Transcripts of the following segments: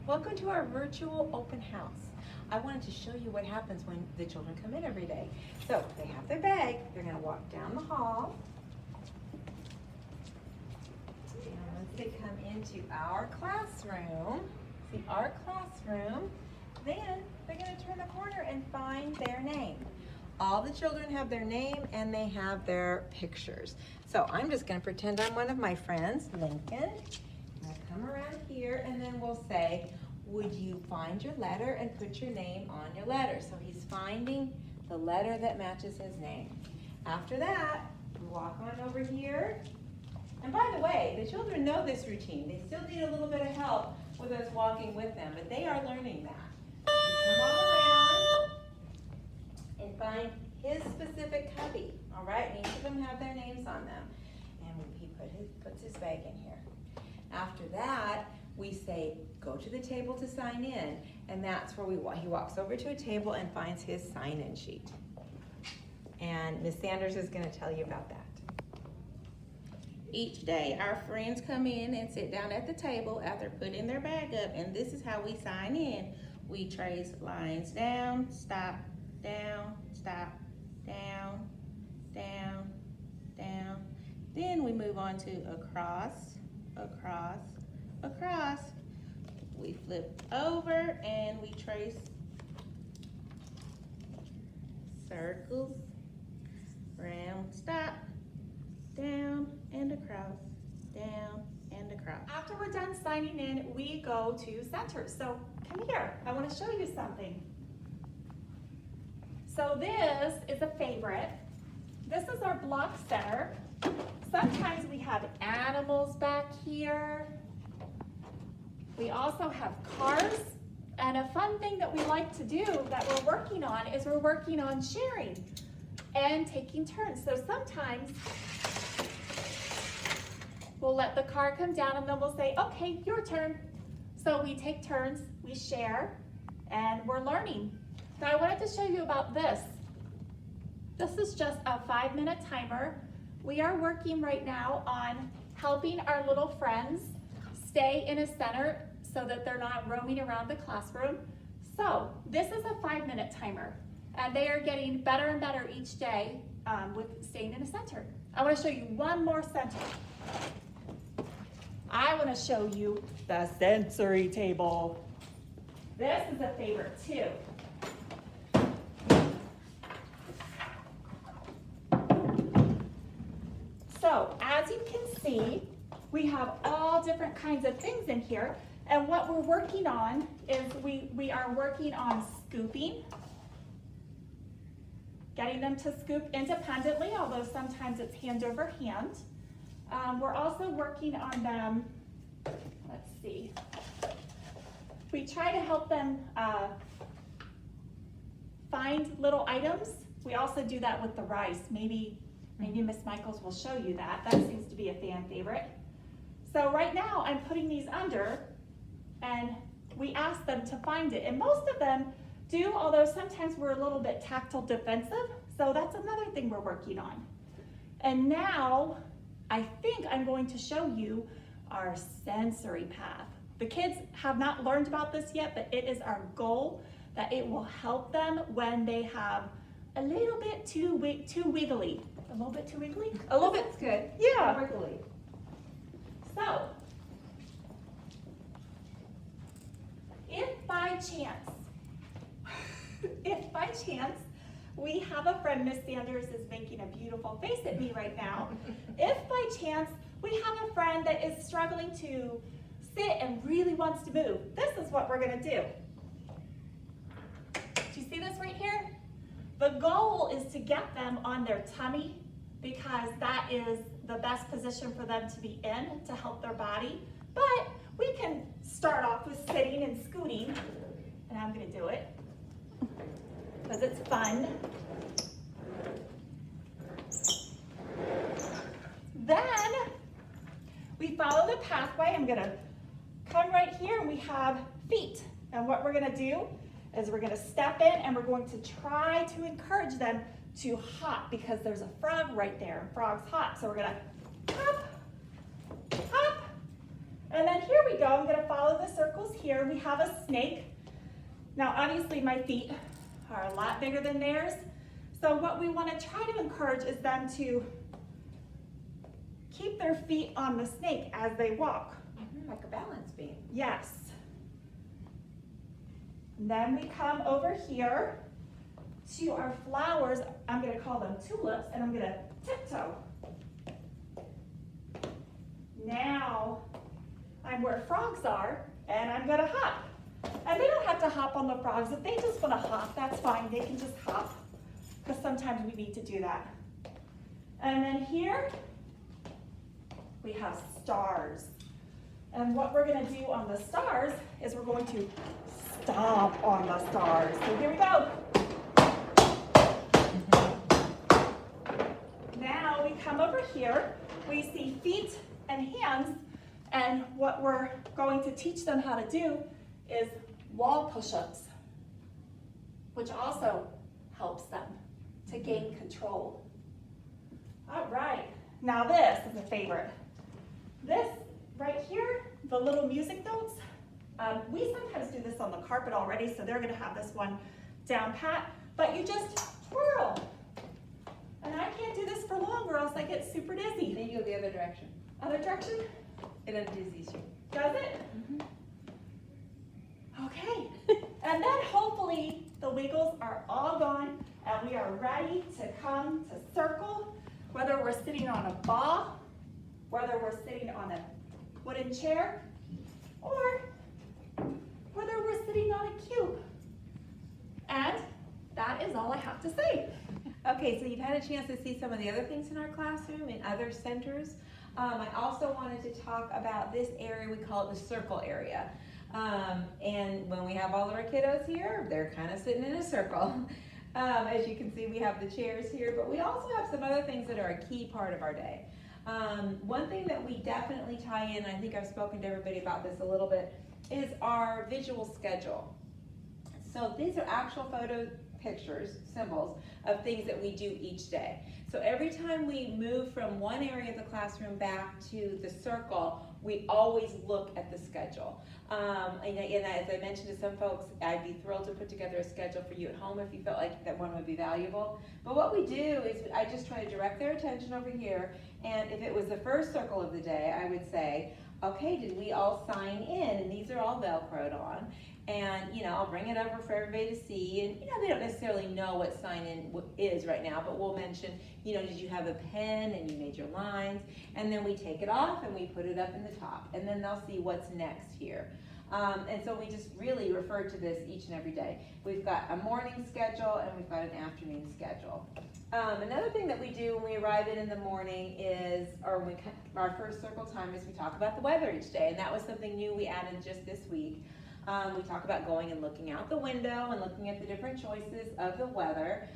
Welcome to our virtual open house. I wanted to show you what happens when the children come in every day. So they have their bag, they're gonna walk down the hall. And once they come into our classroom, see our classroom, then they're gonna turn the corner and find their name. All the children have their name and they have their pictures. So I'm just gonna pretend I'm one of my friends, Lincoln. I'll come around here and then we'll say, would you find your letter and put your name on your letter? So he's finding the letter that matches his name. After that, we walk on over here. And by the way, the children know this routine. They still need a little bit of help with us walking with them, but they are learning that. We come all around and find his specific cubby. All right, and each of them have their names on them. And he puts his bag in here. After that, we say, go to the table to sign in. And that's where he walks over to a table and finds his sign-in sheet. And Miss Sanders is gonna tell you about that. Each day, our friends come in and sit down at the table after putting their bag up, and this is how we sign in. We trace lines down, stop, down, stop, down, down, down. Then we move on to across, across, across. We flip over and we trace circles, round, stop, down and across, down and across. After we're done signing in, we go to center. So come here, I want to show you something. So this is a favorite. This is our block center. Sometimes we have animals back here. We also have cars. And a fun thing that we like to do that we're working on is we're working on sharing and taking turns. So sometimes we'll let the car come down and then we'll say, okay, your turn. So we take turns, we share, and we're learning. Now I wanted to show you about this. This is just a 5-minute timer. We are working right now on helping our little friends stay in a center so that they're not roaming around the classroom. So this is a 5-minute timer, and they are getting better and better each day with staying in a center. I want to show you one more center. I want to show you the sensory table. This is a favorite too. So as you can see, we have all different kinds of things in here. And what we're working on is we are working on scooping, getting them to scoop independently, although sometimes it's hand over hand. We're also working on them, let's see. We try to help them find little items. We also do that with the rice. Maybe Miss Michaels will show you that. That seems to be a fan favorite. So right now I'm putting these under and we ask them to find it. And most of them do, although sometimes we're a little bit tactile defensive. So that's another thing we're working on. And now I think I'm going to show you our sensory path. The kids have not learned about this yet, but it is our goal that it will help them when they have a little bit too wiggly. A little bit too wiggly? A little bit's good. Yeah. Wiggly. So, if by chance, we have a friend, Miss Sanders is making a beautiful face at me right now. If by chance we have a friend that is struggling to sit and really wants to move, this is what we're gonna do. Do you see this right here? The goal is to get them on their tummy because that is the best position for them to be in to help their body. But we can start off with sitting and scooting, and I'm gonna do it because it's fun. Then we follow the pathway. I'm gonna come right here and we have feet. And what we're gonna do is we're gonna step in and we're going to try to encourage them to hop because there's a frog right there. Frogs hop. So we're gonna hop, hop, and then here we go. I'm gonna follow the circles here. We have a snake. Now, obviously my feet are a lot bigger than theirs. So what we wanna try to encourage is them to keep their feet on the snake as they walk. Like a balance beam. Yes. And then we come over here to our flowers. I'm gonna call them tulips, and I'm gonna tiptoe. Now, I'm where frogs are, and I'm gonna hop. And they don't have to hop on the frogs. If they just wanna hop, that's fine. They can just hop, because sometimes we need to do that. And then here, we have stars. And what we're gonna do on the stars is we're going to stomp on the stars. So here we go. Now we come over here, we see feet and hands, and what we're going to teach them how to do is wall push-ups, which also helps them to gain control. All right, now this is a favorite. This right here, the little music notes, we sometimes do this on the carpet already, so they're gonna have this one down pat, but you just twirl. And I can't do this for long or else I get super dizzy. Then you go the other direction. Other direction? It undizzies you. Does it? Okay. And then hopefully the wiggles are all gone and we are ready to come to circle, whether we're sitting on a ball, whether we're sitting on a wooden chair, or whether we're sitting on a cube. And that is all I have to say. Okay, so you've had a chance to see some of the other things in our classroom in other centers. I also wanted to talk about this area, we call it the circle area. And when we have all of our kiddos here, they're kind of sitting in a circle. As you can see, we have the chairs here, but we also have some other things that are a key part of our day. One thing that we definitely tie in, I think I've spoken to everybody about this a little bit, is our visual schedule. So these are actual photo pictures, symbols of things that we do each day. So every time we move from one area of the classroom back to the circle, we always look at the schedule. And as I mentioned to some folks, I'd be thrilled to put together a schedule for you at home if you felt like that one would be valuable. But what we do is I just try to direct their attention over here, and if it was the first circle of the day, I would say, okay, did we all sign in? And these are all Velcroed on. And, I'll bring it over for everybody to see. And, they don't necessarily know what sign in is right now, but we'll mention, did you have a pen and you made your lines? And then we take it off and we put it up in the top. And then they'll see what's next here. And so we just really refer to this each and every day. We've got a morning schedule and we've got an afternoon schedule. Another thing that we do when we arrive in the morning is, our first circle time is we talk about the weather each day. And that was something new we added just this week. We talk about going and looking out the window and looking at the different choices of the weather.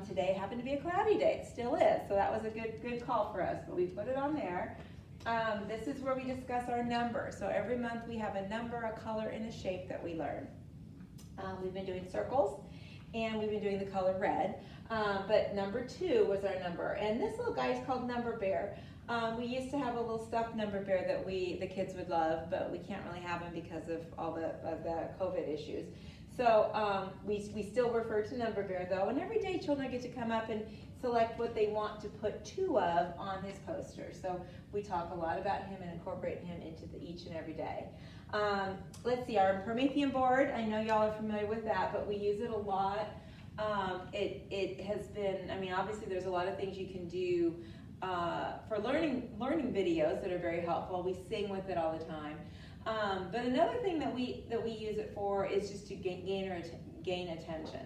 Today happened to be a cloudy day, it still is, so that was a good call for us, but we put it on there. This is where we discuss our number. So every month we have a number, a color, and a shape that we learn. We've been doing circles, and we've been doing the color red, but number 2 was our number, and this little guy is called Number Bear. We used to have a little stuffed Number Bear that the kids would love, but we can't really have him because of all the COVID issues. So we still refer to Number Bear though, and every day children get to come up and select what they want to put 2 of on his poster. So we talk a lot about him and incorporate him into each and every day. Let's see, our Promethean board, I know y'all are familiar with that, but we use it a lot. It has been, obviously there's a lot of things you can do for learning videos that are very helpful. We sing with it all the time. But another thing that we use it for is just to gain attention.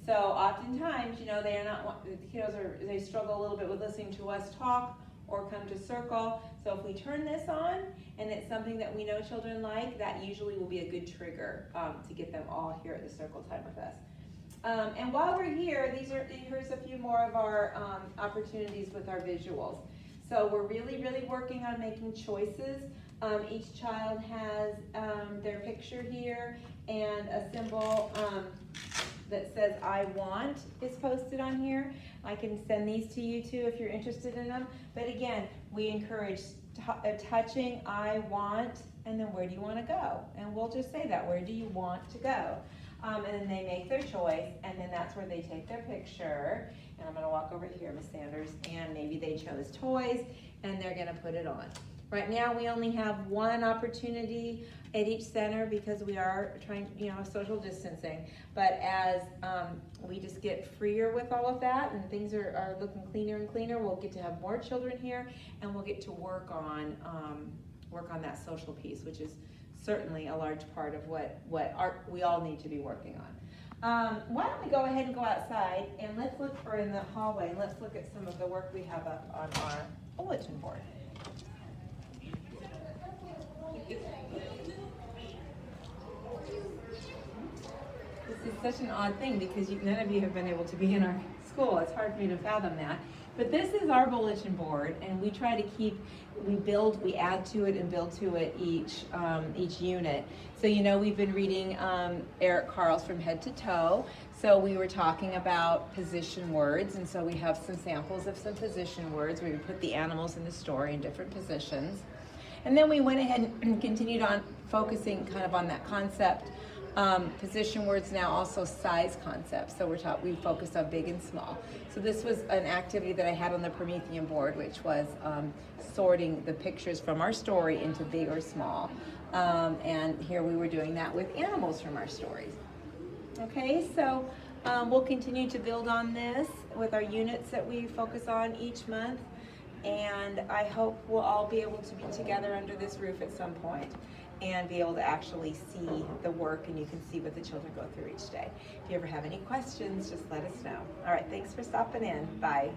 So oftentimes, the kiddos they struggle a little bit with listening to us talk or come to circle. So if we turn this on and it's something that we know children like, that usually will be a good trigger to get them all here at the circle time with us. And while we're here, here's a few more of our opportunities with our visuals. So we're really working on making choices. Each child has their picture here, and a symbol that says I want is posted on here. I can send these to you too if you're interested in them. But again, we encourage touching I want and then where do you want to go? And we'll just say that, where do you want to go? And then they make their choice, and then that's where they take their picture. And I'm gonna walk over here, Miss Sanders, and maybe they chose toys, and they're gonna put it on. Right now, we only have one opportunity at each center because we are trying, social distancing. But as we just get freer with all of that and things are looking cleaner and cleaner, we'll get to have more children here, and we'll get to work on that social piece, which is certainly a large part of what we all need to be working on. Why don't we go ahead and go outside and let's look, or in the hallway, and let's look at some of the work we have up on our bulletin board. This is such an odd thing because none of you have been able to be in our school. It's hard for me to fathom that. But this is our bulletin board, and we try to we add to it and build to it each unit. So we've been reading Eric Carle's From Head to Toe. So we were talking about position words, and so we have some samples of some position words where we put the animals in the story in different positions. And then we went ahead and continued on focusing kind of on that concept. Position words, now also size concepts. So we focused on big and small. So this was an activity that I had on the Promethean board, which was sorting the pictures from our story into big or small. And here we were doing that with animals from our stories. Okay, so we'll continue to build on this with our units that we focus on each month. And I hope we'll all be able to be together under this roof at some point and be able to actually see the work, and you can see what the children go through each day. If you ever have any questions, just let us know. All right, thanks for stopping in. Bye.